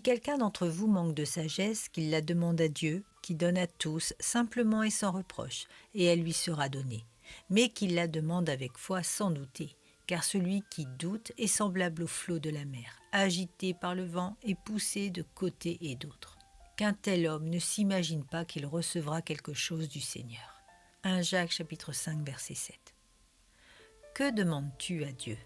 quelqu'un d'entre vous manque de sagesse, qu'il la demande à Dieu, qui donne à tous simplement et sans reproche, et elle lui sera donnée. Mais qu'il la demande avec foi sans douter, car celui qui doute est semblable au flot de la mer, agité par le vent et poussé de côté et d'autre. Qu'un tel homme ne s'imagine pas qu'il recevra quelque chose du Seigneur. 1 Jacques chapitre 5 verset 7. Que demandes-tu à Dieu ?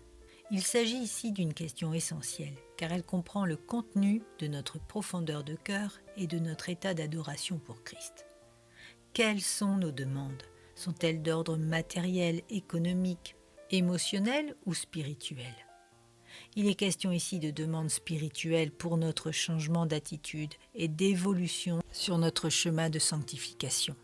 Il s'agit ici d'une question essentielle, car elle comprend le contenu de notre profondeur de cœur et de notre état d'adoration pour Christ. Quelles sont nos demandes ? Sont-elles d'ordre matériel, économique, émotionnel ou spirituel ? Il est question ici de demandes spirituelles pour notre changement d'attitude et d'évolution sur notre chemin de sanctification.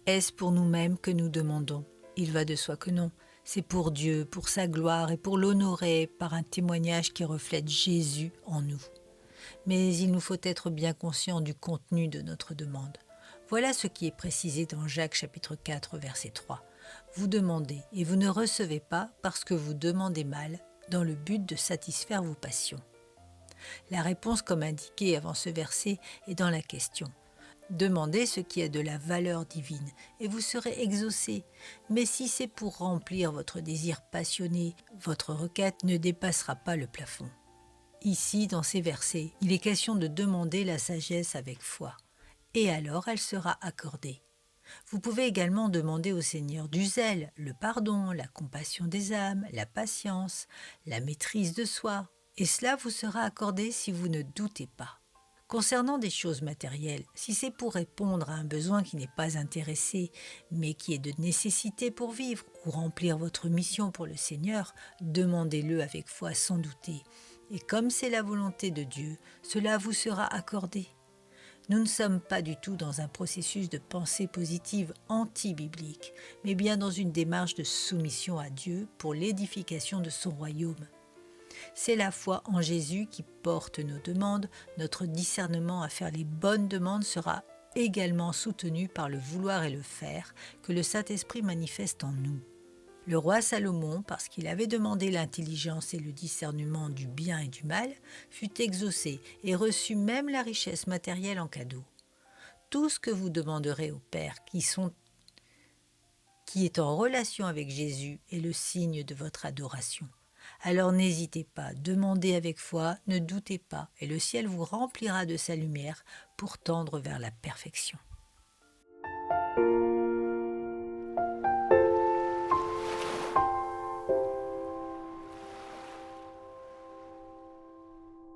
Est-ce pour nous-mêmes que nous demandons ? Il va de soi que non. C'est pour Dieu, pour sa gloire et pour l'honorer par un témoignage qui reflète Jésus en nous. Mais il nous faut être bien conscients du contenu de notre demande. Voilà ce qui est précisé dans Jacques chapitre 4 verset 3. Vous demandez et vous ne recevez pas parce que vous demandez mal, dans le but de satisfaire vos passions. La réponse, comme indiqué avant ce verset, est dans la question. Demandez ce qui a de la valeur divine et vous serez exaucés. Mais si c'est pour remplir votre désir passionné, votre requête ne dépassera pas le plafond. Ici, dans ces versets, il est question de demander la sagesse avec foi. Et alors elle sera accordée. Vous pouvez également demander au Seigneur du zèle, le pardon, la compassion des âmes, la patience, la maîtrise de soi. Et cela vous sera accordé si vous ne doutez pas. Concernant des choses matérielles, si c'est pour répondre à un besoin qui n'est pas intéressé, mais qui est de nécessité pour vivre ou remplir votre mission pour le Seigneur, demandez-le avec foi sans douter. Et comme c'est la volonté de Dieu, cela vous sera accordé. Nous ne sommes pas du tout dans un processus de pensée positive anti-biblique, mais bien dans une démarche de soumission à Dieu pour l'édification de son royaume. C'est la foi en Jésus qui porte nos demandes. Notre discernement à faire les bonnes demandes sera également soutenu par le vouloir et le faire que le Saint-Esprit manifeste en nous. Le roi Salomon, parce qu'il avait demandé l'intelligence et le discernement du bien et du mal, fut exaucé et reçut même la richesse matérielle en cadeau. Tout ce que vous demanderez au Père qui est en relation avec Jésus est le signe de votre adoration. Alors n'hésitez pas, demandez avec foi, ne doutez pas, et le ciel vous remplira de sa lumière pour tendre vers la perfection.